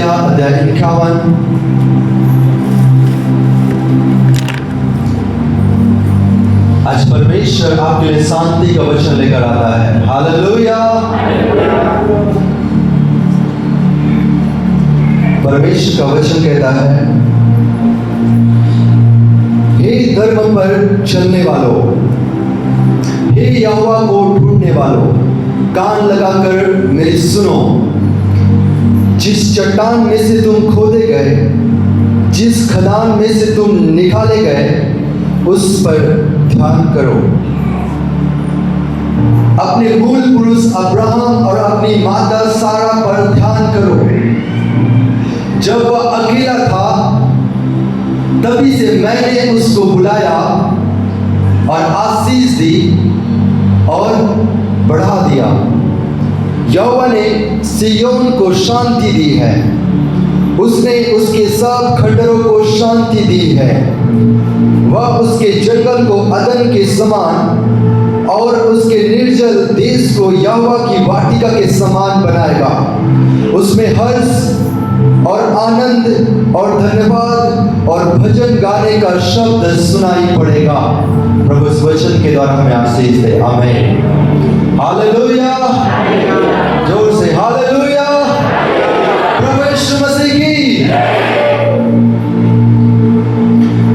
यशायाह अध्याय 51 आज परमेश्वर आपके लिए शांति का वचन लेकर आता है। हालेलुया। परमेश्वर का वचन कहता है, हे धर्म पर चलने वालों, हे यहोवा को ढूंढने वालों, कान लगाकर मेरी सुनो। जिस चट्टान में से तुम खोदे गए, जिस खदान में से तुम निकाले गए, उस पर ध्यान करो। अपने मूल पुरुष अब्राहम और अपनी माता सारा पर ध्यान करो। जब वह अकेला था, तभी से मैंने उसको बुलाया और आशीष दी और बढ़ा दिया। यहोवा ने सिय्योन को शांति दी है, उसने उसके सब खंडरों को शांति दी है। वह उसके जंगल को अदन के समान और उसके निर्जल देश को यहोवा की वाटिका के समान बनाएगा। उसमें हर्ष और आनंद और धन्यवाद और भजन गाने का शब्द सुनाई पड़ेगा। प्रभु इस वचन के द्वारा हमें आशीष दे। आमीन। हालेलुया। जोर से हालेलुया। प्रभु यीशु मसीह की।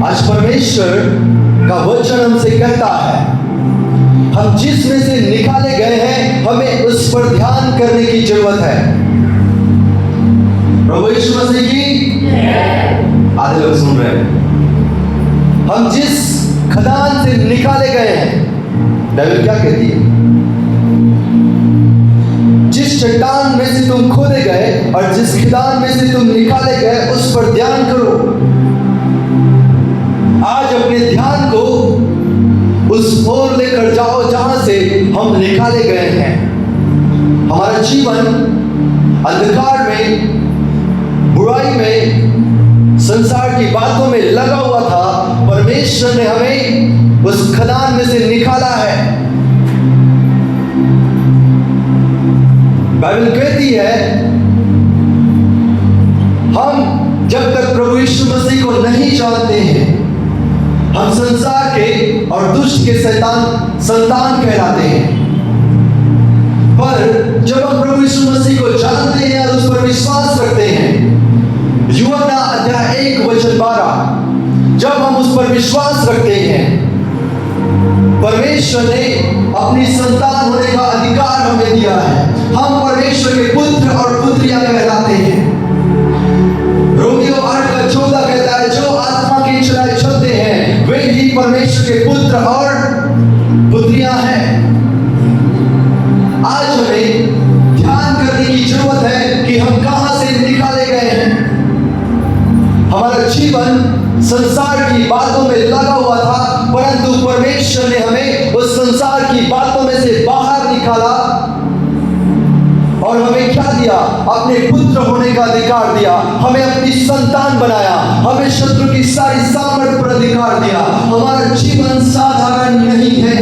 आज परमेश्वर का वचन हमसे कहता है, हम जिस में से निकाले गए हैं, हमें उस पर ध्यान करने की जरूरत है। प्रभु यीशु मसीह की। आधे लोग सुन रहे हैं। हम जिस खदान से निकाले गए हैं, बाइबल क्या कहती है? जिस चट्टान में से तुम खोदे गए और जिस खदान में से तुम निकाले गए, उस पर ध्यान करो। आज अपने ध्यान को उस ओर लेकर जाओ जहां से हम निकाले गए हैं। हमारा जीवन अंधकार में, बुराई में, संसार की बातों में लगा हुआ था। परमेश्वर ने हमें उस खदान में से निकाला है। बाइबल कहती है, हम जब तक प्रभु यीशु मसीह को नहीं जानते हैं, हम संसार के और दुष्ट के संतान कहलाते हैं। पर जब हम प्रभु यीशु मसीह को जानते हैं और उस पर विश्वास करते हैं, यूहन्ना अध्याय 1:12, जब हम उस पर विश्वास रखते हैं, परमेश्वर ने अपनी संतान होने का अधिकार हमें दिया है। हम परमेश्वर के पुत्र और पुत्रियां कहलाते हैं। रोमियो 8:14 कहता है, जो आत्मा की इच्छाएं चलते हैं, वे ही परमेश्वर के पुत्र और पुत्रियां हैं। आज हमें ध्यान करने की जरूरत है कि हम कहां से निकाले गए हैं। हमारा जीवन संसार की बातों में लगा हुआ था, परंतु परमेश्वर ने हमें उस संसार की बातों में से बाहर निकाला और हमें क्या दिया? अपने पुत्र होने का अधिकार दिया। हमें अपनी संतान बनाया। हमें शत्रु की सारी सामर्थ पर अधिकार दिया। हमारा जीवन साधारण नहीं है।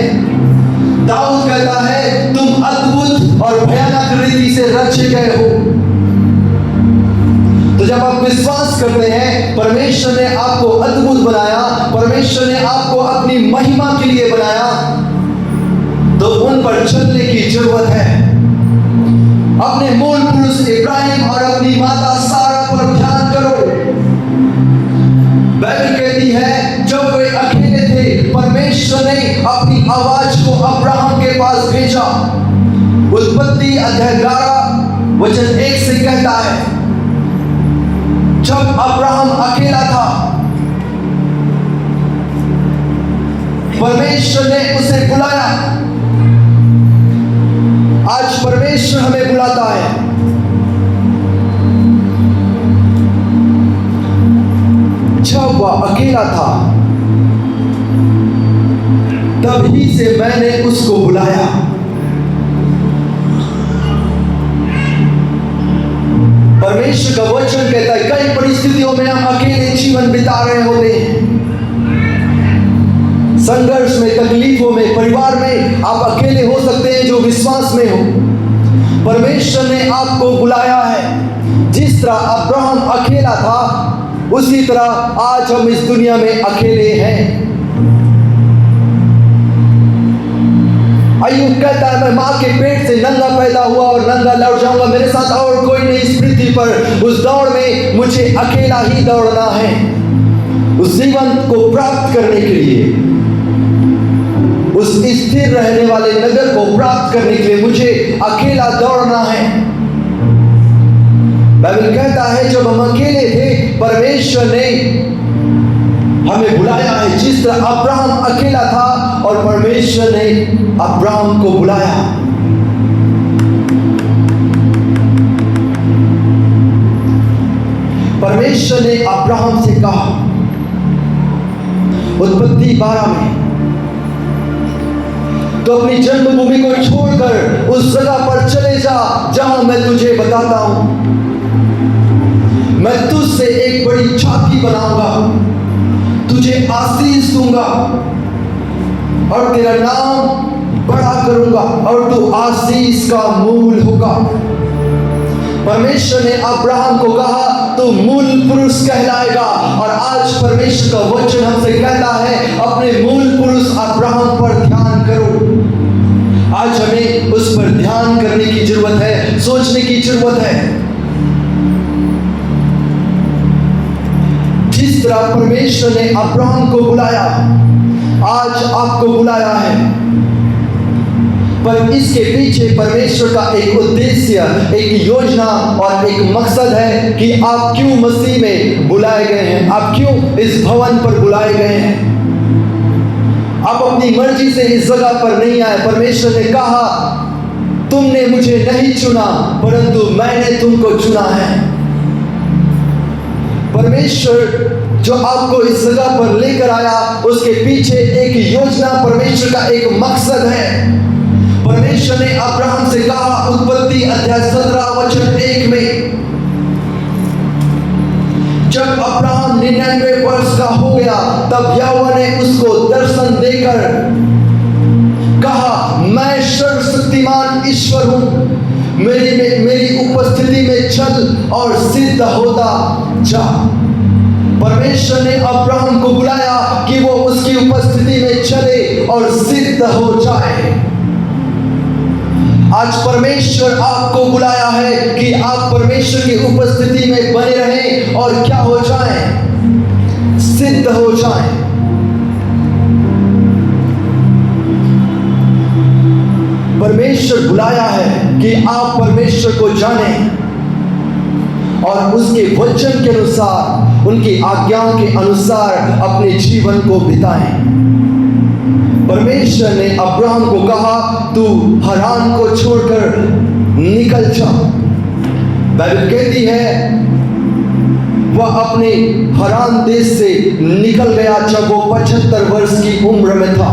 दाऊद कहता है, तुम अद्भुत और भयानक रीति से रचे गए हो। तो जब आप विश्वास करते हैं, परमेश्वर ने आपको अद्भुत बनाया, परमेश्वर ने आपको अपनी महिमा के लिए बनाया, तो उन पर चलने की जरूरत है। अपने मूल पुरुष इब्राहिम और अपनी माता सारा पर ध्यान करो। बाइबल कहती है, जब वे अकेले थे, परमेश्वर ने अपनी आवाज को अब्राहम के पास भेजा। उत्पत्ति अध्याय 11:1 से कहता है, जब अब्राहम अकेला था, परमेश्वर ने उसे बुलाया। आज परमेश्वर हमें बुलाता है। जब वह अकेला था, तभी से मैंने उसको बुलाया। परमेश्वर का वचन कहता है, कई परिस्थितियों में हम अकेले जीवन बिता रहे होते हैं। संघर्ष में, तकलीफों में, परिवार में आप अकेले हो सकते हैं जो विश्वास में हो। परमेश्वर ने आपको बुलाया है। जिस जिस तरह अब्राहम अकेला था, उसी तरह आज हम इस दुनिया में अकेले हैं। अय्यूब कहता है, मैं माँ के पेट से नंगा पैदा हुआ और नंगा लौट जाऊंगा, मेरे साथ और कोई नहीं इस पृथ्वी पर। उस दौड़ में मुझे अकेला ही दौड़ना है। उस जीवन को प्राप्त करने के लिए, उस स्थिर रहने वाले नगर को प्राप्त करने के लिए मुझे अकेला दौड़ना है। बाइबल कहता है, जब हम अकेले थे, परमेश्वर ने हमें बुलाया है। जिस तरह अब्राहम अकेला था और परमेश्वर ने अब्राहम को बुलाया। परमेश्वर ने अब्राहम से कहा, उत्पत्ति 12 में, तो अपनी जन्मभूमि को छोड़कर उस जगह पर चले जा जहां मैं तुझे बताता हूं। मैं तुझसे एक बड़ी जाति बनाऊंगा, तुझे आशीष दूंगा और तेरा नाम बड़ा करूंगा और तू आशीष का मूल होगा। परमेश्वर ने अब्राहम को कहा, तू मूल पुरुष कहलाएगा। और आज परमेश्वर का वचन हमसे कहता है, अपने मूल पुरुष अब्राहम पर ध्यान करो। आज हमें उस पर ध्यान करने की जरूरत है, सोचने की जरूरत है। जिस तरह परमेश्वर ने अब्राहम को बुलाया, आज आपको बुलाया है। पर इसके पीछे परमेश्वर का एक उद्देश्य, एक योजना और एक मकसद है कि आप क्यों मसीह में बुलाए गए हैं, आप क्यों इस भवन पर बुलाए गए हैं। आप अपनी मर्जी से इस जगह पर नहीं आए। परमेश्वर ने कहा, तुमने मुझे नहीं चुना, परंतु मैंने तुमको चुना है। परमेश्वर जो आपको इस जगह पर लेकर आया, उसके पीछे एक योजना, परमेश्वर का एक मकसद है। परमेश्वर ने अब्राहम से कहा, उत्पत्ति अध्याय 17 वचन 1 में, जब अब्राहम 99 वर्ष का हो गया, तब यहोवा ने उसको दर्शन देकर कहा, मैं सर्वशक्तिमान ईश्वर हूं, मेरी उपस्थिति में चल और सिद्ध होता जा। परमेश्वर ने अब्राहम को बुलाया कि वो उसकी उपस्थिति में चले और सिद्ध हो जाए। आज परमेश्वर आपको बुलाया है कि आप परमेश्वर की उपस्थिति में बने रहें और क्या हो जाएं, सिद्ध हो जाएं। परमेश्वर बुलाया है कि आप परमेश्वर को जानें और उसके वचन के अनुसार, उनकी आज्ञाओं के अनुसार अपने जीवन को बिताएं। परमेश्वर ने अब्राहम को कहा, तू हरान को छोड़कर निकल जा। बाइबल कहती है, वह अपने हरान देश से निकल गया जब वो 75 वर्ष की उम्र में था।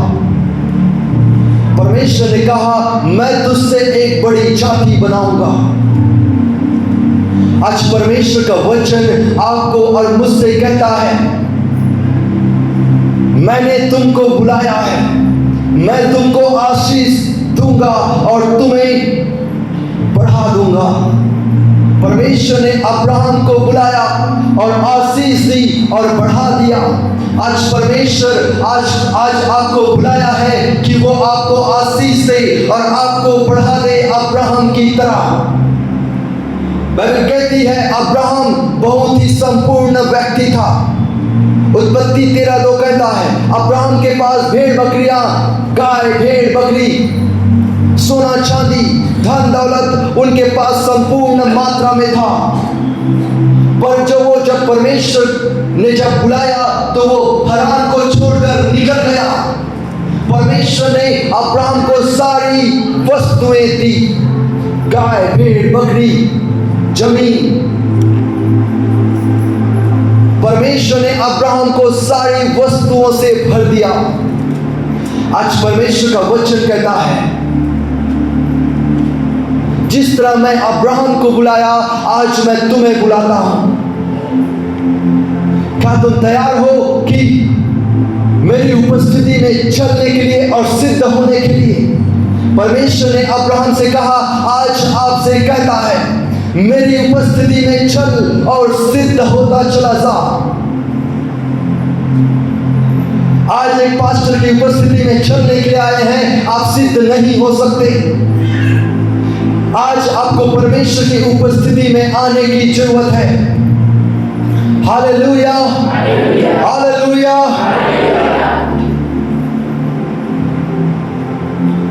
परमेश्वर ने कहा, मैं तुझसे एक बड़ी जाति बनाऊंगा। आज परमेश्वर का वचन आपको और मुझसे कहता है, मैंने तुमको बुलाया है, मैं तुमको आशीष दूंगा और तुम्हें बढ़ा दूंगा। परमेश्वर ने अब्राहम को बुलाया और आशीष दी और बढ़ा दिया। आज परमेश्वर आज आपको बुलाया है कि वो आपको आशीष दे और आपको बढ़ा दे अब्राहम की तरह। बाइबल कहती है, अब्राहम बहुत ही संपूर्ण व्यक्ति था। उत्पत्ति 13:2 कहता है, अब्राहम के पास भेड़ बकरियां, गाय भेड़ बकरी, सोना चांदी, धन दौलत उनके पास संपूर्ण मात्रा में था। पर जब परमेश्वर ने जब बुलाया तो वो हरान को छोड़कर निकल गया। परमेश्वर ने अब्राहम को सारी वस्तुएं दी, गाय भेड़ बकरी, जमीन। परमेश्वर ने अब्राहम को सारी वस्तुओं से भर दिया। आज परमेश्वर का वचन कहता है, जिस तरह मैं अब्राहम को बुलाया, आज मैं तुम्हें बुलाता हूं। क्या तुम तैयार हो कि मेरी उपस्थिति में चलने के लिए और सिद्ध होने के लिए? परमेश्वर ने अब्राहम से कहा, आज आपसे कहता है, मेरी उपस्थिति में चल और सिद्ध होता चला जा। आज एक पास्टर की उपस्थिति में चलने के लिए आए हैं, आप सिद्ध नहीं हो सकते। आज आपको परमेश्वर की उपस्थिति में आने की जरूरत है। Hallelujah, hallelujah.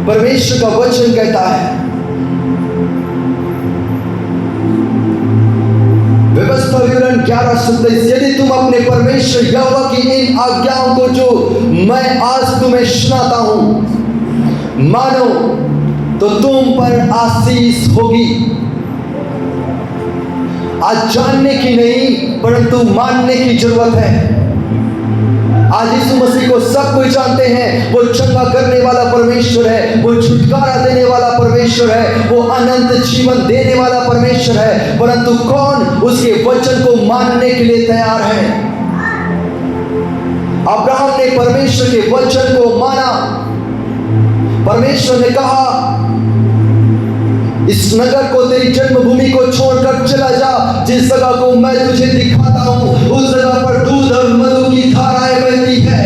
परमेश्वर का वचन कहता है, व्यवस्था विवरण 11:27, यदि तुम अपने परमेश्वर यहोवा की इन आज्ञाओं को जो मैं आज तुम्हें सुनाता हूं मानो तो तुम पर आशीष होगी। आज जानने की नहीं परंतु मानने की जरूरत है। आज यीशु मसीह को सब कोई जानते हैं, वो चंगा करने वाला परमेश्वर है, वो छुटकारा देने वाला परमेश्वर है, वो अनंत जीवन देने वाला परमेश्वर है, परंतु कौन उसके वचन को मानने के लिए तैयार है? अब्राहम ने परमेश्वर के वचन को माना। परमेश्वर ने कहा, इस नगर को, तेरी जन्मभूमि को छोड़कर चला जा, जिस जगह को मैं तुझे दिखाता हूं, उस जगह पर दूध और मधु की धाराएं बहती है।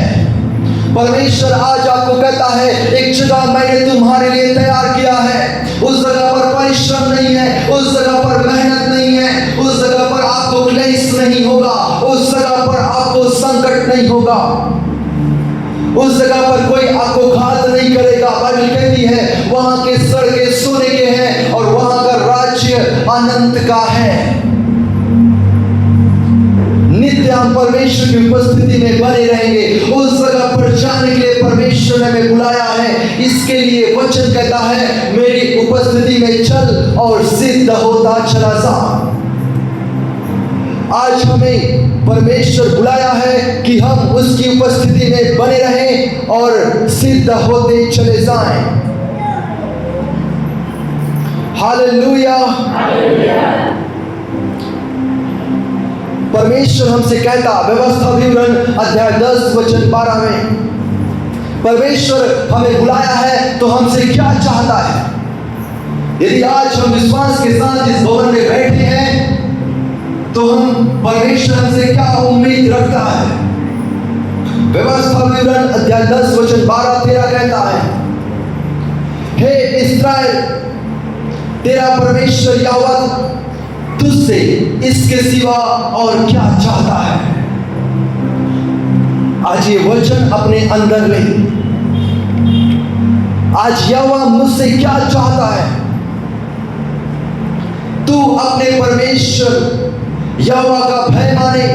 परमेश्वर आज आपको कहता है, एक जगह मैंने तुम्हारे लिए तैयार किया है। उस जगह पर परिश्रम नहीं है, उस जगह पर मेहनत नहीं है, उस जगह पर आपको क्लेश नहीं होगा, उस जगह पर आपको संकट नहीं होगा, उस जगह पर कोई आपको घात नहीं करेगा। बाइबल कहती है, वहां के सड़कें सोने के हैं और वहां का राज्य अनंत का है। नित्य हम परमेश्वर की उपस्थिति में बने रहेंगे। उस जगह पर जाने के लिए परमेश्वर ने हमें बुलाया है। इसके लिए वचन कहता है, मेरी उपस्थिति में चल और सिद्ध होता चला जा। आज हमें परमेश्वर बुलाया है कि हम उसकी उपस्थिति में बने रहें और सिद्ध होते चले जाएं। हालेलुया। परमेश्वर हमसे कहता, व्यवस्था विवरण अध्याय 10 वचन 12 में, परमेश्वर हमें बुलाया है तो हमसे क्या चाहता है? यदि आज हम विश्वास के साथ इस भवन में बैठे हैं तो हम परमेश्वर हमसे क्या उम्मीद रखता है? व्यवस्था विवरण अध्याय 10 वचन 12-13 कहता है, हे इस्राएल, तेरा परमेश्वर यहोवा तुझसे इसके सिवा और क्या चाहता है? आज ये वचन अपने अंदर ले। आज यहोवा मुझसे क्या चाहता है? तू अपने परमेश्वर यहोवा का भय माने।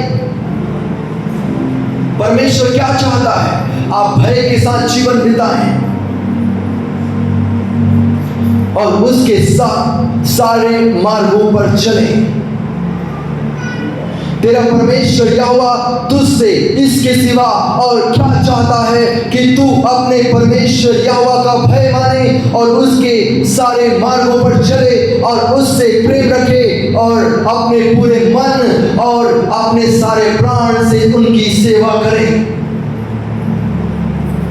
परमेश्वर क्या चाहता है? आप भय के साथ जीवन बिताएं और उसके साथ सारे मार्गों पर चलें। तेरा परमेश्वर यहोवा तुझसे इसके सिवा और क्या चाहता है कि तू अपने परमेश्वर यहोवा का भय माने और उसके सारे मार्गों पर चले और उससे प्रेम रखे और अपने पूरे मन और अपने सारे प्राण से उनकी सेवा करे।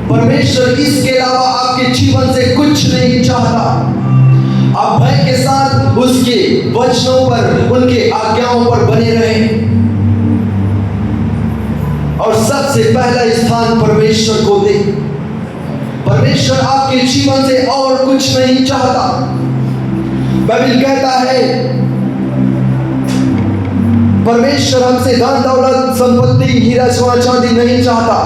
परमेश्वर इसके अलावा आपके जीवन से कुछ नहीं चाहता। आप भय के साथ उसके वचनों पर, उनके आज्ञाओं पर बने रहें और सबसे पहला स्थान परमेश्वर को दे। परमेश्वर आपके जीवन से और कुछ नहीं चाहता। बाइबल कहता है, परमेश्वर हमसे धन दौलत संपत्ति हीरा सोना चांदी नहीं चाहता।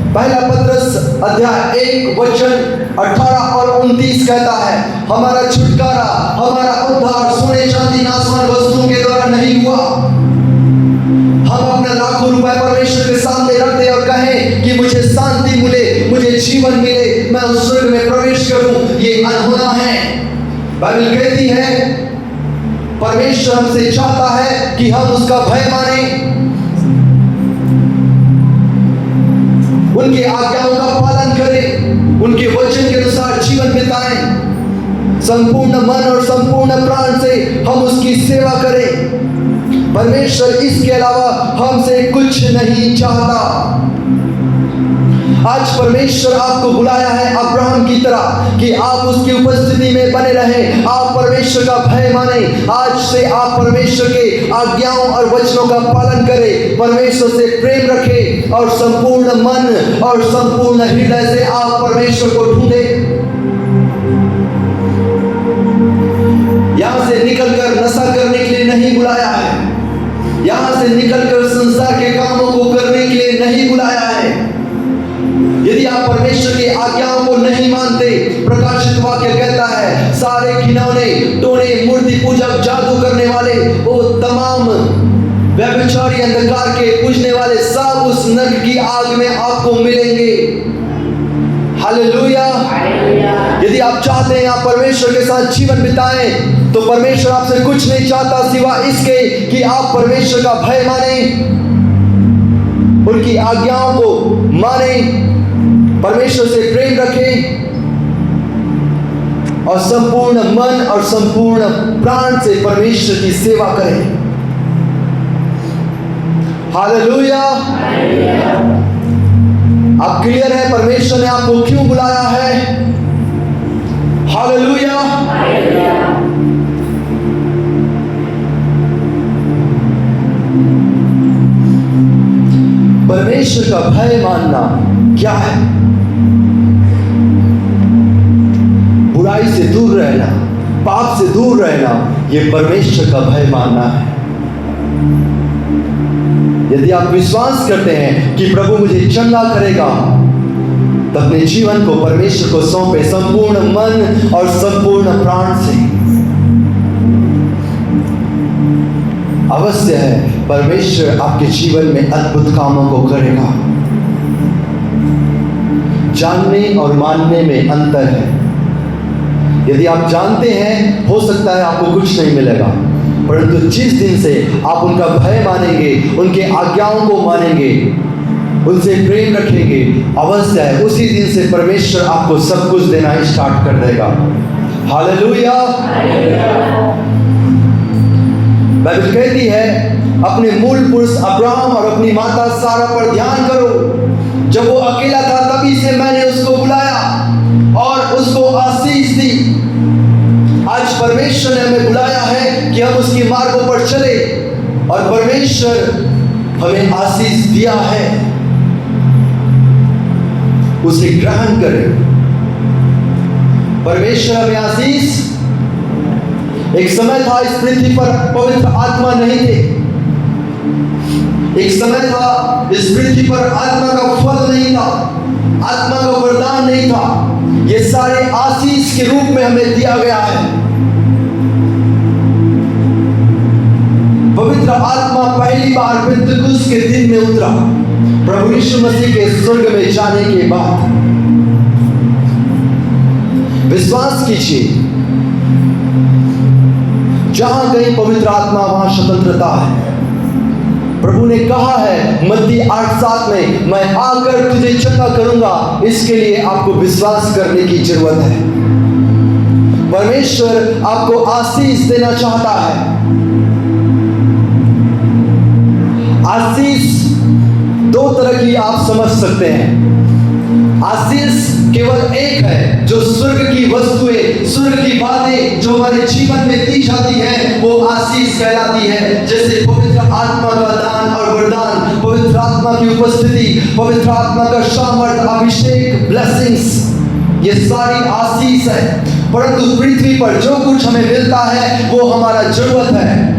पहला पत्रस अध्याय 1 वचन 18 और 29 कहता है, हमारा छुटकारा, हमारा उद्धार सोने चांदी नाशवान वस्तुओं के द्वारा नहीं हुआ। हम अपना लाखों रुपए परमेश्वर के सामने रख दे और कहें कि मुझे शांति मिले, मुझे जीवन मिले, मैं उस स्वर्ग में प्रवेश करूं, ये अनहोना है। बाइबल कहती है, परमेश्वर हमसे चाहता है कि हम उसका भय माने, उनके आज्ञाओं का पालन करें, उनके वचन के अनुसार जीवन बिताएं, संपूर्ण मन और संपूर्ण प्राण से हम उसकी सेवा करें। परमेश्वर इसके अलावा हमसे कुछ नहीं चाहता। आज परमेश्वर आपको बुलाया है अब्राहम की तरह कि आप उसकी उपस्थिति में बने रहें, आप परमेश्वर का भय माने। आज से आप परमेश्वर के आज्ञाओं और वचनों का पालन करें, परमेश्वर से प्रेम रखें और संपूर्ण मन और संपूर्ण हृदय से आप परमेश्वर को ढूंढें। यहां से निकलकर नशा करने के लिए नहीं बुलाया है, यहां से निकलकर संसार के कामों को करने के लिए नहीं बुलाया है। यदि आप परमेश्वर की आज्ञाओं को नहीं मानते, प्रकाशित वाक्य कहता है सारे घिनौने, टोने, मूर्ति पूजक, जादू करने वाले, वो तमाम व्यभिचारी, अंधकार के पूजने वाले सब उस नरक की आग में आपको मिलेंगे। हालेलुया। यदि आप चाहते हैं आप परमेश्वर के साथ जीवन बिताएं, तो परमेश्वर आपसे कुछ नहीं चाहता सिवा इसके कि आप परमेश्वर का भय माने, उनकी आज्ञाओं को माने, परमेश्वर से प्रेम रखें और संपूर्ण मन और संपूर्ण प्राण से परमेश्वर की सेवा करें। हालेलुया। आप क्लियर है परमेश्वर ने आपको क्यों बुलाया है? हालेलुया। परमेश्वर का भय मानना क्या है? बुराई से दूर रहना, पाप से दूर रहना, यह परमेश्वर का भय मानना है। यदि आप विश्वास करते हैं कि प्रभु मुझे चंगा करेगा, तो अपने जीवन को परमेश्वर को सौंपे संपूर्ण मन और संपूर्ण प्राण से। अवश्य है परमेश्वर आपके जीवन में अद्भुत कामों को करेगा। जानने और मानने में अंतर है। यदि आप जानते हैं, हो सकता है आपको कुछ नहीं मिलेगा, परंतु जिस दिन से आप उनका भय मानेंगे, उनके आज्ञाओं को मानेंगे, उनसे प्रेम रखेंगे, अवश्य है उसी दिन से परमेश्वर आपको सब कुछ देना स्टार्ट कर देगा। हालेलुया। बाइबल कहती है अपने मूल पुरुष अब्राहम और अपनी माता सारा पर ध्यान करो। जब वो अकेला था तभी से मैंने उसको बुलाया और उसको आशीष दी। आज परमेश्वर ने हमें बुलाया है कि हम उसकी मार्गों पर चले और परमेश्वर हमें आशीष दिया है, उसे ग्रहण करें। परमेश्वर हमें आशीष। एक समय था इस पृथ्वी पर पवित्र आत्मा नहीं थे, एक समय था इस पृथ्वी पर आत्मा का फल नहीं था, आत्मा का वरदान नहीं था। ये सारे आशीष के रूप में हमें दिया गया है। पवित्र आत्मा पहली बार पेंतुकुस्त के दिन में उतरा, प्रभु यीशु मसीह के स्वर्ग में जाने के बाद। विश्वास कीजिए, जहां कहीं पवित्र आत्मा वहां स्वतंत्रता है। प्रभु ने कहा है मत्ती 8:7 में, मैं आकर तुझे चंगा करूंगा। इसके लिए आपको विश्वास करने की जरूरत है। परमेश्वर आपको आशीष देना चाहता है। आशीष दो तरह की आप समझ सकते हैं। आशीष केवल एक है, जो स्वर्ग की वस्तुएं, स्वर्ग की बातें जो हमारे जीवन में दी जाती है, वो आशीष कहलाती है। जैसे पवित्र आत्मा का दान और वरदान, पवित्र आत्मा की उपस्थिति, पवित्र आत्मा का सामर्थ, अभिषेक, ब्लेसिंग्स, ये सारी आशीष है। परंतु पृथ्वी पर जो कुछ हमें मिलता है वो हमारा जरूरत है।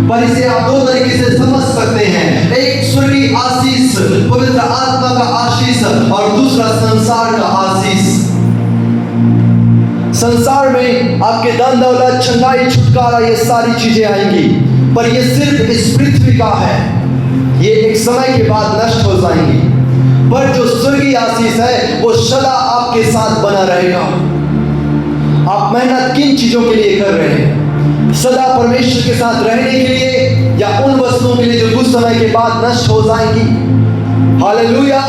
पर इसे आप दो तरीके से समझ सकते हैं। एक स्वर्गीय आशीष, पवित्र आत्मा का आशीष, और दूसरा संसार का आशीष। संसार में आपके धन दौलत, चंगाई, छुटकारा, ये सारी चीजें आएंगी, पर ये सिर्फ इस पृथ्वी का है। ये एक समय के बाद नष्ट हो जाएंगी। पर जो स्वर्गीय आशीष है वो सदा आपके साथ बना रहेगा। आप मेहनत किन चीजों के लिए कर रहे हैं? सदा परमेश्वर के साथ रहने के लिए या उन वस्तुओं के लिए जो कुछ समय के बाद नष्ट हो जाएंगी? हालेलुया।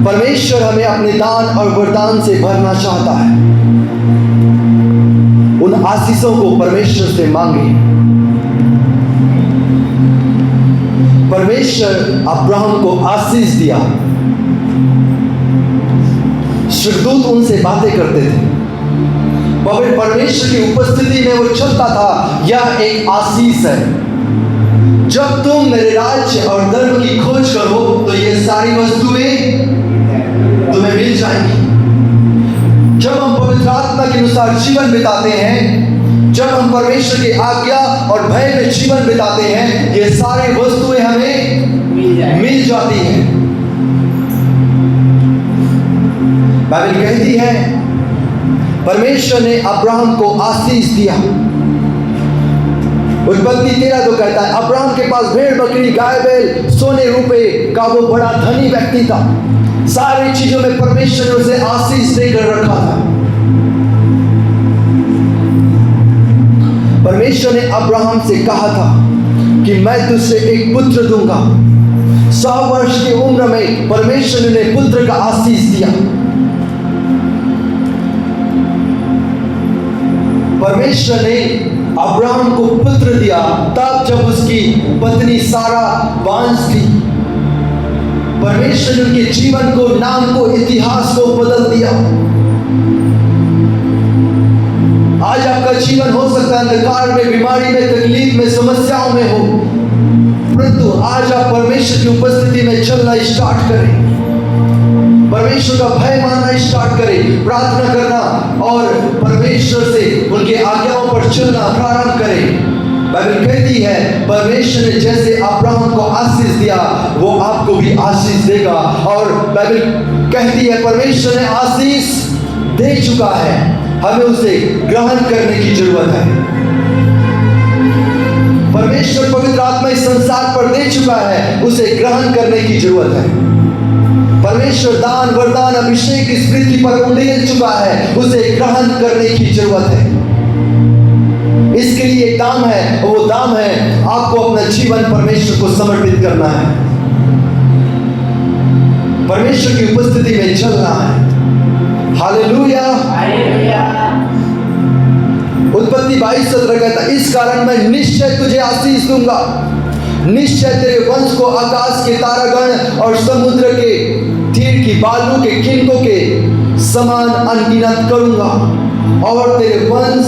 परमेश्वर हमें अपने दान और वरदान से भरना चाहता है। उन आशीषों को परमेश्वर से मांगे। परमेश्वर अब्राहम को आशीष दिया। स्वर्गदूत उनसे बातें करते थे, पवित्र परमेश्वर की उपस्थिति में वो चलता था। यह एक आशीष है। जब तुम मेरे राज्य और धर्म की खोज करो तो ये सारी वस्तुएं तुम्हें मिल जाएंगी। जब हम पवित्र आत्मा के अनुसार जीवन बिताते हैं, जब हम परमेश्वर की आज्ञा और भय में जीवन बिताते हैं, ये सारी वस्तुएं हमें मिल जाती हैं। बाइबल कहती है परमेश्वर ने अब्राहम को आशीष दिया। उत्पत्ति 13 तो कहता है अब्राहम के पास भेड़ बकरी गाय बैल सोने रुपए का वो बड़ा धनी व्यक्ति था। सारी चीजों में परमेश्वर ने उसे आशीष देकर रखा था। परमेश्वर ने अब्राहम से कहा था कि मैं तुझसे एक पुत्र दूंगा। 100 वर्ष की उम्र में परमेश्वर ने पुत्र का आशीष दिया। परमेश्वर ने अब्राहम को पुत्र दिया तब जब उसकी पत्नी सारा बांझ थी। परमेश्वर ने उनके जीवन को, नाम को, इतिहास को बदल दिया। आज आपका जीवन हो सकता है अंधकार में, बीमारी में, तकलीफ में, समस्याओं में हो, परंतु आज आप परमेश्वर की उपस्थिति में चलना स्टार्ट करें। परमेश्वर का भय मानना स्टार्ट करें, प्रार्थना करना और परमेश्वर से उनके आज्ञाओं पर चलना प्रारंभ करें। बाइबल कहती है परमेश्वर ने जैसे अब्राहम को आशीष दिया वो आपको भी आशीष देगा। और बाइबल कहती है परमेश्वर ने आशीष दे चुका है, हमें उसे ग्रहण करने की जरूरत है। परमेश्वर पवित्र आत्मा इस संसार पर दे चुका है, उसे ग्रहण करने की जरूरत है। परमेश्वर दान वरदान अभिषेक इस पृथ्वी पर उंडेल चुका है, उसे ग्रहण करने की जरूरत है। इसके लिए एक दाम है, वो दाम है आपको अपना जीवन परमेश्वर को समर्पित करना है, परमेश्वर की उपस्थिति में चलना है। हालेलुया। उत्पत्ति 22:17 कहता है इस कारण मैं निश्चय तुझे आशीष दूंगा, निश्चय तेरे वंश को आकाश के तारागण और समुद्र के तीर की बालू के किनकों के समान अनगिनत करूंगा, और तेरे वंश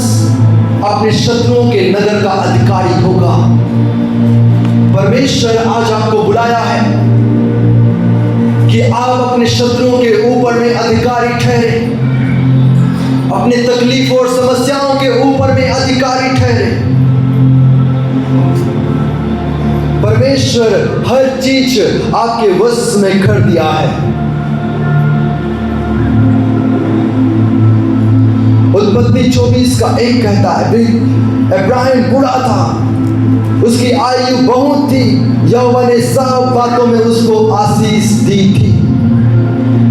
अपने शत्रुओं के नगर का अधिकारी होगा। परमेश्वर आज आपको बुलाया है कि आप अपने शत्रुओं के ऊपर में अधिकारी ठहरे, अपने तकलीफ और समस्याओं के ऊपर में अधिकारी ठहरे। परमेश्वर हर चीज आपके वश में कर दिया है। उत्पत्ति 24:1 कहता है इब्राहिम बूढ़ा था, उसकी आयु बहुत थी, यहोवा ने सब बातों में उसको आशीष दी थी।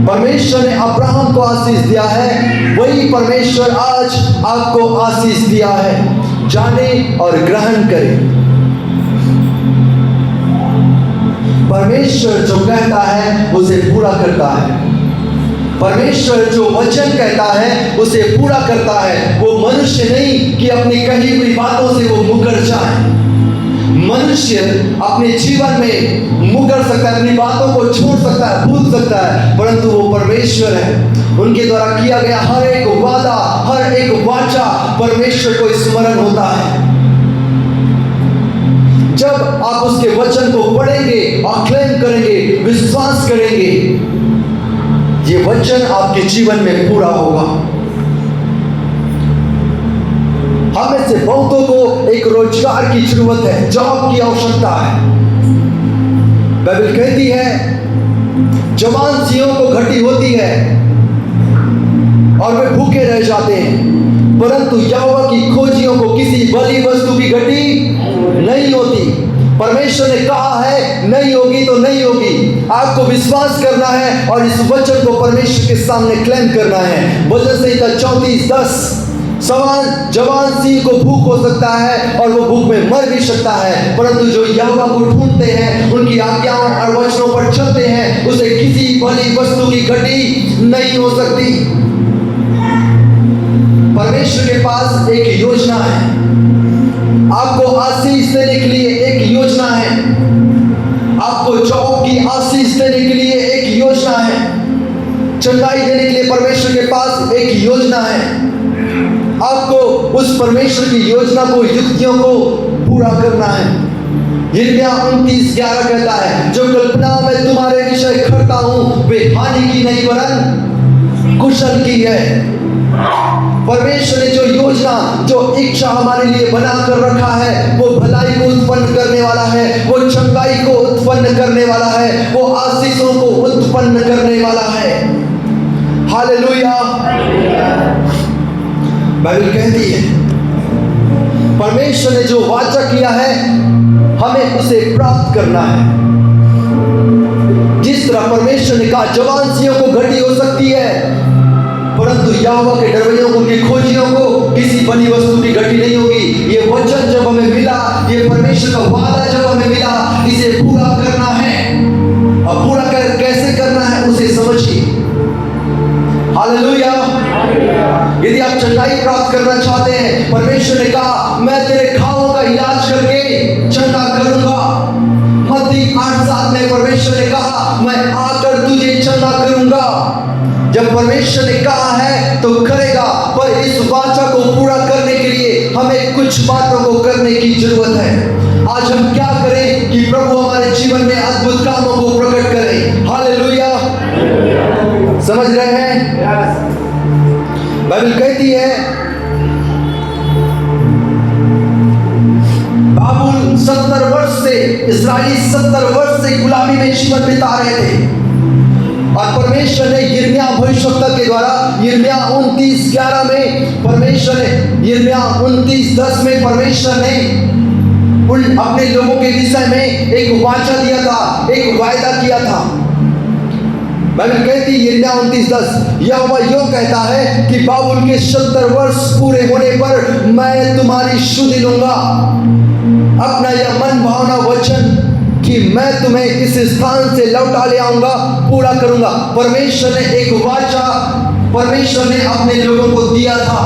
परमेश्वर ने अब्राहम को आशीष दिया है, वही परमेश्वर आज आपको आशीष दिया है। जाने और ग्रहण करें। परमेश्वर जो कहता है उसे पूरा करता है। परमेश्वर जो वचन कहता है उसे पूरा करता है। वो मनुष्य नहीं कि अपनी कही हुई बातों से वो मुकर जाए। मनुष्य अपने जीवन में मुकर सकता है, अपनी बातों को छोड़ सकता है, भूल सकता है, परंतु वो परमेश्वर है। उनके द्वारा किया गया हर एक वादा, हर एक वाचा परमेश्वर को स्मरण होता है। जब आप उसके वचन को पढ़ेंगे और क्लेम करेंगे, विश्वास करेंगे, ये वचन आपके जीवन में पूरा होगा। हमें से बहुतों को एक रोजगार की जरूरत है, जॉब की आवश्यकता है। बाइबल कहती है जवान सिंहों को घटी होती है और वे भूखे रह जाते हैं, परंतु यहोवा की खोजियों को किसी बली वस्तु की घटी नहीं होती। परमेश्वर ने कहा है नहीं होगी तो नहीं होगी। आपको विश्वास करना है और इस वचन को परमेश्वर के सामने क्लेम करना है। वचन संहिता 34:10 जवान सिंह को भूख हो सकता है और वो भूख में मर भी सकता है, परंतु जो यहोवा को ढूंढते हैं, उनकी आज्ञाओं और वचनों पर चलते हैं, उसे किसी बली वस्तु की घटी नहीं हो सकती। परमेश्वर के पास एक योजना है, आपको आशीष देने के लिए एक योजना है। आपको जॉब की आशीष देने के लिए एक योजना है, चंगाई देने के लिए परमेश्वर के पास एक योजना है। आपको उस परमेश्वर की योजना को, युक्तियों को पूरा करना है। यिर्मयाह 29:11 कहता है, जो कल्पना मैं तुम्हारे विषय करता हूं वे हानि की नहीं वरन कुशल की है। परमेश्वर ने जो योजना, जो इच्छा हमारे लिए बना कर रखा है, वो भलाई को उत्पन्न करने वाला है, वो चंगाई को उत्पन्न करने वाला है, वो आशीषों को उत्पन्न करने वाला है। हालेलुया। बाइबल कहती है परमेश्वर ने जो वाचा किया है हमें उसे प्राप्त करना है। जिस तरह परमेश्वर ने कहा जवान सिंहों को घटी हो सकती है, परंतु यहोवा के डरवैयों को, उनके खोजियों को किसी बनी वस्तु की घटी नहीं होगी। ये वचन जब हमें मिला, ये परमेश्वर का वादा जब हमें मिला, इसे पूरा करना है। अब पूरा कैसे करना है उसे समझिए। हालेलुया। यदि आप चंगाई प्राप्त करना चाहते हैं, परमेश्वर ने कहा मैं तेरे घावों का इलाज करके चंगा करूंगा। मत्ती 8:7 में परमेश्वर ने कहा मैं आकर तुझे चंगा करूंगा। जब परमेश्वर ने कहा है तो करेगा, पर इस वाचा को पूरा करने के लिए हमें कुछ बातों को करने की जरूरत है। आज हम क्या करें कि प्रभु हमारे जीवन में अद्भुत कामों को प्रकट करे। हालेलुया। समझ रहे हैं? बाइबल कहती है बाबुल 70 वर्ष से, इस्राएली 70 वर्ष से गुलामी में जीवन बिता रहे थे, और परमेश्वर ने यिर्मयाह भविष्यवक्ता के द्वारा यिर्मयाह 29:11 में परमेश्वर ने, यिर्मयाह 29:10 में परमेश्वर ने उन अपने लोगों के विषय में एक वाचा दिया था, एक वायदा किया था। बाइबल कहती है यिर्मयाह 29:10, यहोवा यूं कहता है कि बाबुल के 70 वर्ष पूरे होने पर मैं तुम्हारी शुद्धि लूंगा। अपना यह मन भावना वचन कि मैं तुम्हें इस स्थान से लौटा ले आऊंगा पूरा करूंगा। परमेश्वर ने एक वाचा, परमेश्वर ने अपने लोगों को दिया था।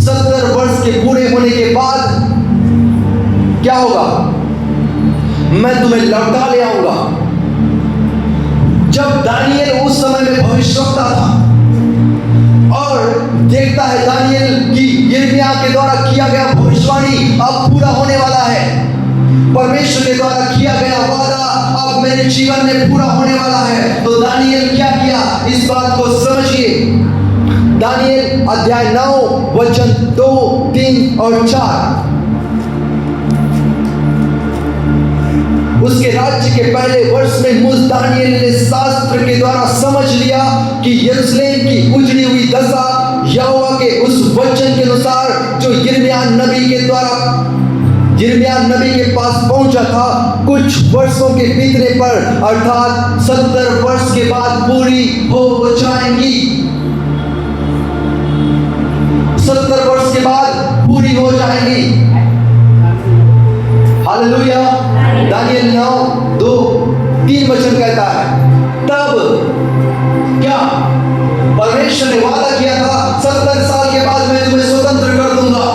70 वर्ष के पूरे होने के बाद क्या होगा? मैं तुम्हें लौटा ले आऊंगा। जब दानियल उस समय में भविष्यवक्ता था और देखता है दानियल की यिर्मयाह के द्वारा किया गया भविष्यवाणी अब पूरा होने वाला है, परमेश्वर के द्वारा किया गया वादा अब मेरे जीवन में पूरा होने वाला है, तो दानियल क्या किया? इस बात को समझिए। दानियल अध्याय 9 वचन 2, 3 और 4। उसके राज्य के पहले वर्ष में मुझ दानियल ने शास्त्र के द्वारा समझ लिया कि यरूशलेम की उजड़ी हुई दशा यहोवा के उस वचन के अनुसार जो यिर्मयाह नबी के द्वारा यिर्मयाह नबी के पास पहुंचा था, कुछ वर्षों के बीतने पर अर्थात 70 वर्ष के बाद पूरी हो जाएंगी। 70 वर्ष के बाद पूरी हो जाएंगी। हालेलुया। दानियल 9:2-3 वचन कहता है, तब क्या परमेश्वर ने वादा किया था 70 साल के बाद मैं तुम्हें स्वतंत्र कर दूंगा।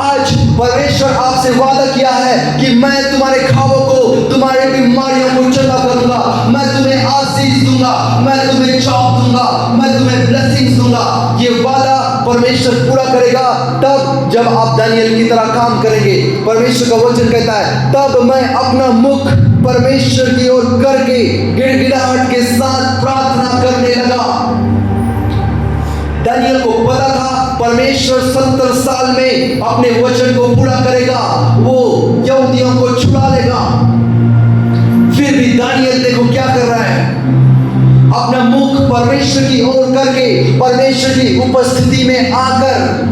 आज परमेश्वर आपसे वादा किया है कि मैं तुम्हारे घावों को, तुम्हारे बीमारियों को चंगा करूंगा, मैं तुम्हें आशीष दूंगा, मैं तुम्हें जॉब दूंगा, मैं तुम्हें ब्लेसिंग्स दूंगा। ये वादा परमेश्वर पूरा करेगा तब जब आप दानियल की तरह काम करेंगे। परमेश्वर का वचन कहता है, तब मैं अपना मुख परमेश्वर की ओर करके गिड़गिड़ाहट के साथ प्रार्थना करने लगा। दानियल को पता था परमेश्वर 70 साल में अपने वचन को पूरा करेगा, वो यहूदियों को छुड़ा लेगा। फिर भी दानियल देखो क्या कर रहा है, अपना मुख परमेश्वर की ओर करके परमेश्वर की उपस्थिति में आकर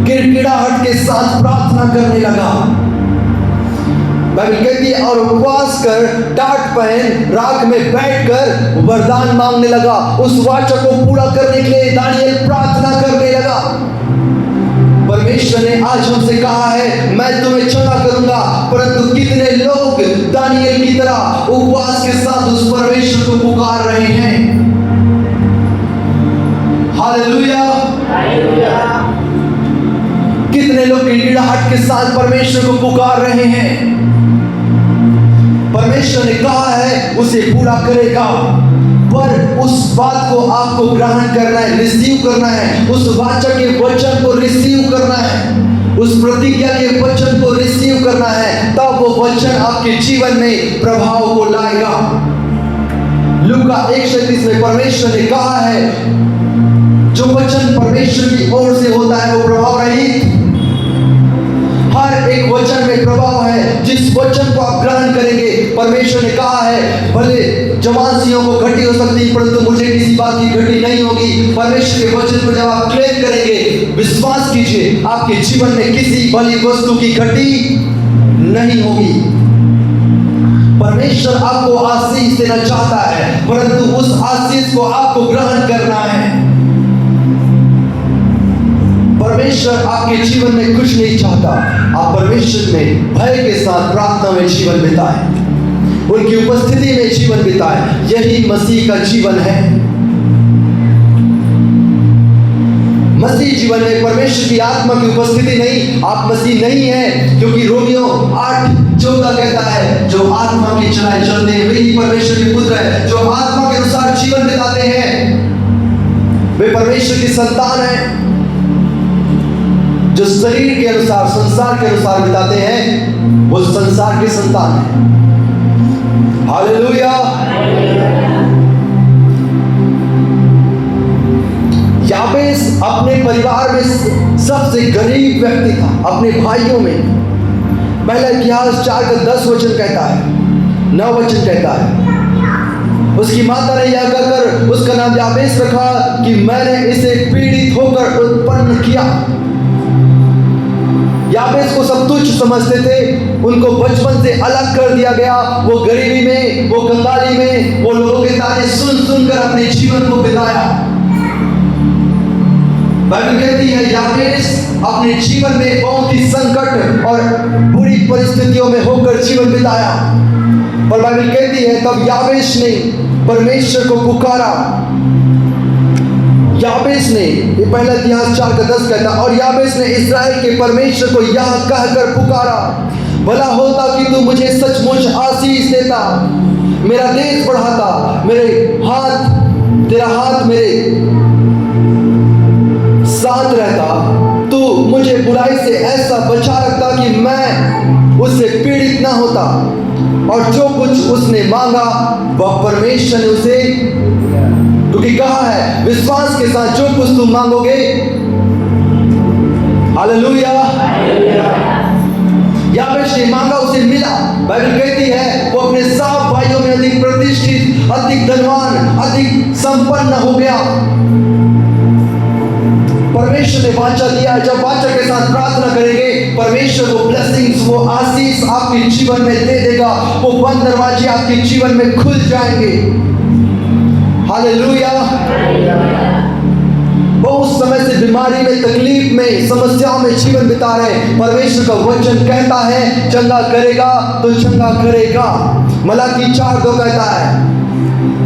गिड़गिड़ाहट के साथ प्रार्थना करने लगा। बाइबल कहती है और उपवास कर, टाट पहन, राख में बैठकर वरदान मांगने लगा। उस वाचा को पूरा करने के लिए दानियल प्रार्थना करने लगा। परमेश्वर ने आज हमसे कहा है मैं तुम्हें क्षमा करूंगा, परंतु कितने लोग दानियल की तरह उपवास के साथ उस परमेश्वर को पुकार रहे हैं? हालेलुया। कितने लोग गिड़गिड़ाहट के साथ परमेश्वर को पुकार रहे हैं? परमेश्वर परमेश्वर ने कहा है उसे पूरा करेगा। पर उस बात को आपको ग्रहण करना है, रिसीव करना है, उस वाचा के वचन को रिसीव करना है, उस प्रतिज्ञा के वचन को रिसीव करना है, तब वो वचन आपके जीवन में प्रभाव को लाएगा। लूका 1:37 में परमेश्वर ने कहा है जो वचन परमेश्वर की ओर से होता है वो प्रभाव रहित। हर एक वचन में प्रभाव है। जिस वचन को आप ग्रहण करेंगे, परमेश्वर ने कहा है भले जवानसियों को घटी हो सकती है परंतु मुझे किसी बात की घटी नहीं होगी। परमेश्वर के वचन को जब आप क्लेम करेंगे, विश्वास कीजिए, आपके जीवन में किसी भली वस्तु की घटी नहीं होगी। परमेश्वर आपको आशीष देना चाहता है परंतु उस आशीष को आपको ग्रहण करना है। परमेश्वर आपके जीवन में कुछ नहीं चाहता, आप परमेश्वर में भय के साथ प्रार्थना में जीवन बिताएं, उनकी उपस्थिति में जीवन बिताएं। यही मसीह का जीवन है। मसीह जीवन में परमेश्वर की आत्मा की उपस्थिति नहीं, आप मसीह नहीं है, क्योंकि रोमियो 8:14 कहता है जो आत्मा की चलाए चलते हैं वही परमेश्वर के पुत्र है। जो आत्मा के अनुसार जीवन बिताते हैं वे परमेश्वर की संतान है। जो शरीर के अनुसार, संसार के अनुसार बिताते हैं वो संसार के संतान है। हालेलुया। याबेस अपने परिवार में सबसे गरीब व्यक्ति था, अपने भाइयों में। पहला इतिहास 4:10 कहता है, 9 कहता है, उसकी माता ने यह कहकर उसका नाम याबेस रखा कि मैंने इसे पीड़ित होकर उत्पन्न किया। याबेस को सब तुच्छ समझते थे, उनको बचपन से अलग कर दिया गया। वो गरीबी में, वो कंगाली में, वो लोगों के ताने सुन सुनकर अपने जीवन को बिताया। बाइबल कहती है याबेस अपने जीवन में बहुत ही संकट और बुरी परिस्थितियों में होकर जीवन बिताया। और बाइबल कहती है तब याबेस ने परमेश्वर को पुकारा। याबेस ने, ये पहला इतिहास 4:10 कहता, और याबेस ने इस्राएल के परमेश्वर को यह कहकर पुकारा, भला होता कि तू मुझे सचमुच आशीष देता, मेरा देश बढ़ाता, तेरा हाथ मेरे साथ रहता, तू मुझे बुराई से ऐसा बचा रखता कि मैं उससे पीड़ित ना होता। और जो कुछ उसने मांगा वह परमेश्वर ने उसे, क्योंकि कहा है विश्वास के साथ जो कुछ तुम मांगोगे, हालेलुया, याबेस ने मांगा उसे मिला। बाइबल कहती है वो अपने 7 भाइयों में अधिक प्रतिष्ठित, अधिक धनवान, अधिक संपन्न हो गया। परमेश्वर ने वाचा दिया है। जब वाचा के साथ प्रार्थना करेंगे परमेश्वर वो ब्लेसिंग्स, वो आशीष आपके जीवन में दे देगा। वो बंद दरवाजे आपके जीवन में खुल जाएंगे। हालेलुया। बहुत समय से बीमारी में, तकलीफ में, समस्याओं में जीवन बिता रहे, परमेश्वर का वचन कहता है चंगा करेगा तो चंगा करेगा। मलाकी 4:2 कहता है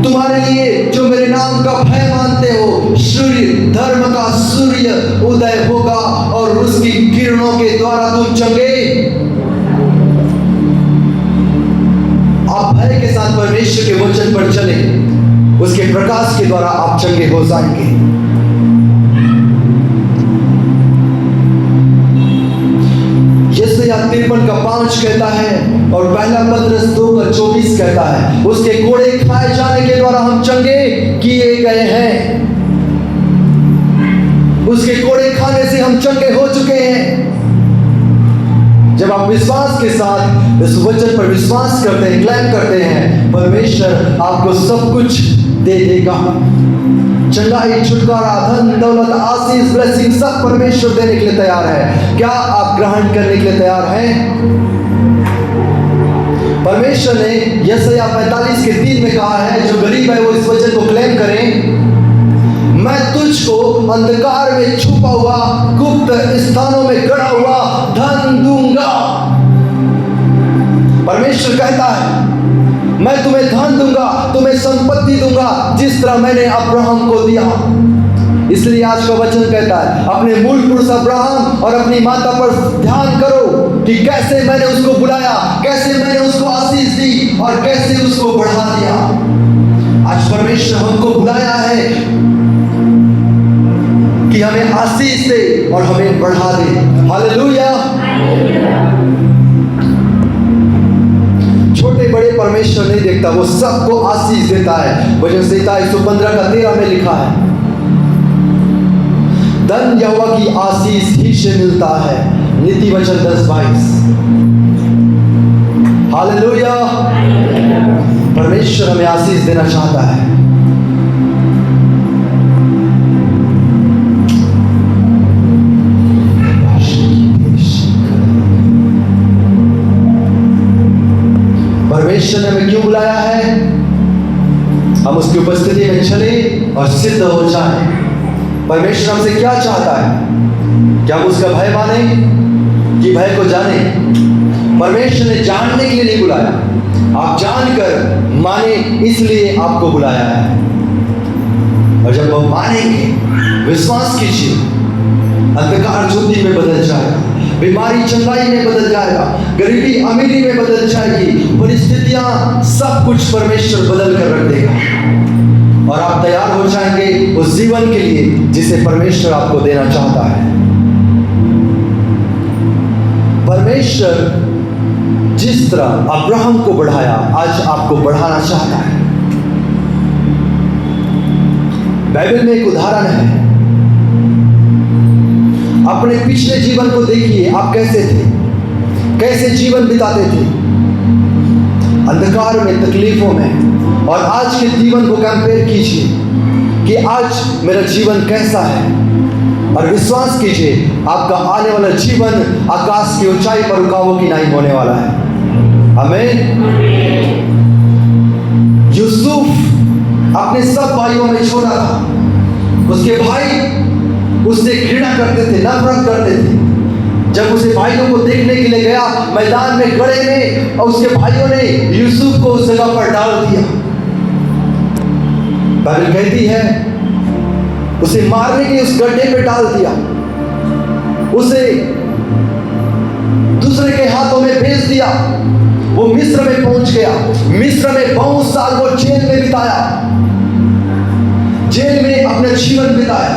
तुम्हारे लिए जो मेरे नाम का भय मानते हो, सूर्य, धर्म का सूर्य उदय होगा और उसकी किरणों के द्वारा तुम चंगे। आप भय के साथ परमेश्वर के वचन पर चले, उसके प्रकाश के द्वारा आप चंगे हो जाएंगे। यशायाह 53:5 कहता है और पहला पत्रस 2:24 कहता है उसके कोड़े खाए जाने के द्वारा हम चंगे किए गए हैं। उसके कोड़े खाने से हम चंगे हो चुके हैं। जब आप विश्वास के साथ इस वचन पर विश्वास करते हैं, क्लेम करते हैं, परमेश्वर आपको सब कुछ दे देगा। चंगाई, छुटकारा, धन दौलत, आशीष, ब्लेसिंग सब परमेश्वर देने के लिए तैयार है। क्या आप ग्रहण करने के लिए तैयार हैं? परमेश्वर ने यशायाह 45:3 में कहा है जो गरीब है वो इस वचन को क्लेम करें, मैं तुझको अंधकार में छुपा हुआ, गुप्त स्थानों में गड़ा हुआ धन दूंगा। परमेश्वर कहता है मैं तुम्हें धन दूंगा, तुम्हें संपत्ति दूंगा जिस तरह मैंने अब्राहम को दिया। इसलिए आज का वचन कहता है अपने मूल पुरुष अब्राहम और अपनी माता पर ध्यान करो कि कैसे मैंने उसको बुलाया, कैसे मैंने उसको आशीष दी और कैसे उसको बढ़ा दिया। आज परमेश्वर हमको बुलाया है कि हमें आशीष दे और हमें बढ़ा दे। हालेलुया। छोटे बड़े परमेश्वर नहीं देखता, वो सबको आशीष देता है। वचन संहिता 115 का 13 में लिखा है, धन यहोवा की आशीष ही से मिलता है। नीति वचन 10:22। हालेलुया। परमेश्वर हमें आशीष देना चाहता है। परमेश्वर ने हमें क्यों बुलाया है? हम उसकी उपस्थिति में चले और सिद्ध हो जाएं। परमेश्वर हमसे क्या चाहता है? क्या हम उसका भय माने कि भय को जाने? परमेश्वर ने जानने के लिए नहीं बुलाया, आप जानकर माने इसलिए आपको बुलाया है। और जब हम मानेंगे, विश्वास कीजिए, अंधकार ज्योति में बदल जाएगा, बीमारी चंगाई में बदल जाएगा, गरीबी अमीरी में बदल जाएगी, परिस्थितियां सब कुछ परमेश्वर बदल कर रख देगा और आप तैयार हो जाएंगे उस जीवन के लिए जिसे परमेश्वर आपको देना चाहता है। परमेश्वर जिस तरह अब्राहम को बढ़ाया, आज आपको बढ़ाना चाहता है। बाइबल में एक उदाहरण है। अपने पिछले जीवन को देखिए, आप कैसे थे, कैसे जीवन बिताते थे, अंधकार में, तकलीफों में, और आज के जीवन को कंपेयर कीजिए कि आज मेरा जीवन कैसा है, और विश्वास कीजिए आपका आने वाला जीवन आकाश की ऊंचाई पर रुकावों की नहीं होने वाला है। आमीन। यूसुफ अपने सब भाइयों में छोटा था, उसके भाई उससे घृणा करते थे, नफरत करते थे। जब उसे भाइयों को देखने के लिए गया मैदान में गड्ढे में, और उसके भाइयों ने यूसुफ को उस जगह पर डाल दिया। बाइबल कहती है उसे मारने के उस गड्ढे पे डाल दिया, उसे दूसरे के हाथों में भेज दिया। वो मिस्र में पहुंच गया, मिस्र में बहुत साल वो जेल में बिताया, जेल में अपना जीवन बिताया।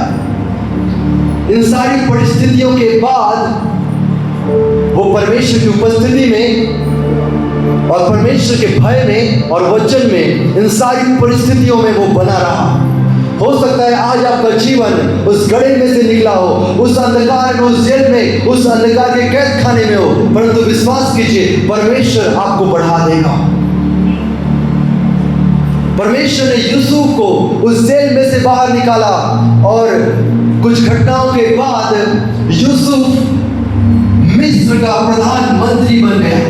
इन सारी परिस्थितियों के बाद वो परमेश्वर की उपस्थिति में और परमेश्वर के भय में और वचन में, इन सारी परिस्थितियों में वो बना रहा। हो सकता है आज आपका जीवन उस गड्ढे में से निकला हो, उस अंधकार में, उस जेल में, उस अंधकार के कैद खाने में हो, परंतु विश्वास कीजिए परमेश्वर आपको बढ़ा देगा। परमेश्वर ने यूसुफ को उस जेल में से बाहर निकाला और कुछ घटनाओं के बाद यूसुफ मिस्र का प्रधानमंत्री बन गया,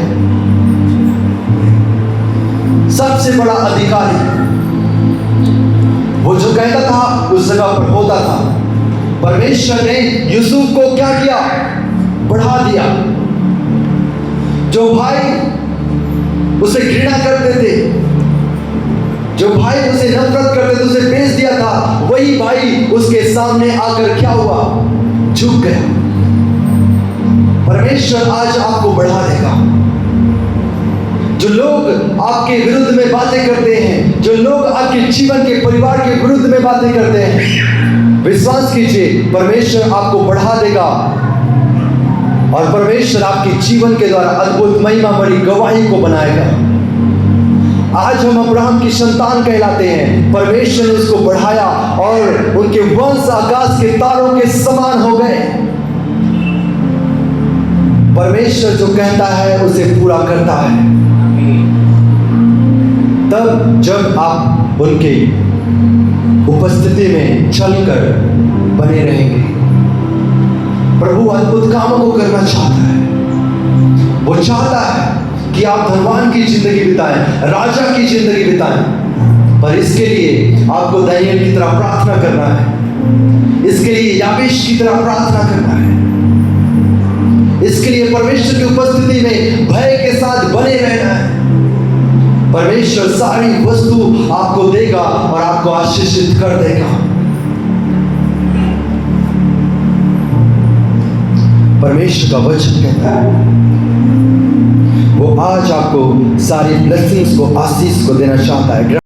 सबसे बड़ा अधिकारी। वो जो कहता था उस जगह पर होता था। परमेश्वर ने यूसुफ को क्या किया? बढ़ा दिया। जो भाई उसे घृणा करते थे, जो भाई उसे नफरत करते थे, उसे बेच दिया था, वही भाई उसके सामने आकर क्या हुआ? झुक गया। परमेश्वर आज आपको बढ़ा देगा। जो लोग आपके विरुद्ध में बातें करते हैं, जो लोग आपके जीवन के, परिवार के विरुद्ध में बातें करते हैं, विश्वास कीजिए परमेश्वर आपको बढ़ा देगा और परमेश्वर आपके जीवन के द्वारा अद्भुत महिमा भरी गवाही को बनाएगा। आज हम अब्राहम की संतान कहलाते हैं। परमेश्वर ने उसको बढ़ाया और उनके वंश आकाश के तारों के समान हो गए। परमेश्वर जो कहता है उसे पूरा करता है। तब जब आप उनके उपस्थिति में चलकर बने रहेंगे, प्रभु अद्भुत कामों को करना चाहता है। वो चाहता है कि आप धनवान की जिंदगी बिताएं, राजा की जिंदगी बिताएं, पर इसके लिए आपको दानियेल की तरह प्रार्थना करना है। इसके लिए याबेश की तरह प्रार्थना करना है। इसके लिए परमेश्वर की उपस्थिति में भय के साथ बने रहना है। परमेश्वर सारी वस्तु आपको देगा और आपको आशीषित कर देगा। परमेश्वर का वचन कहता है वो आज आपको सारी ब्लेसिंग्स को, आशीष को देना चाहता है।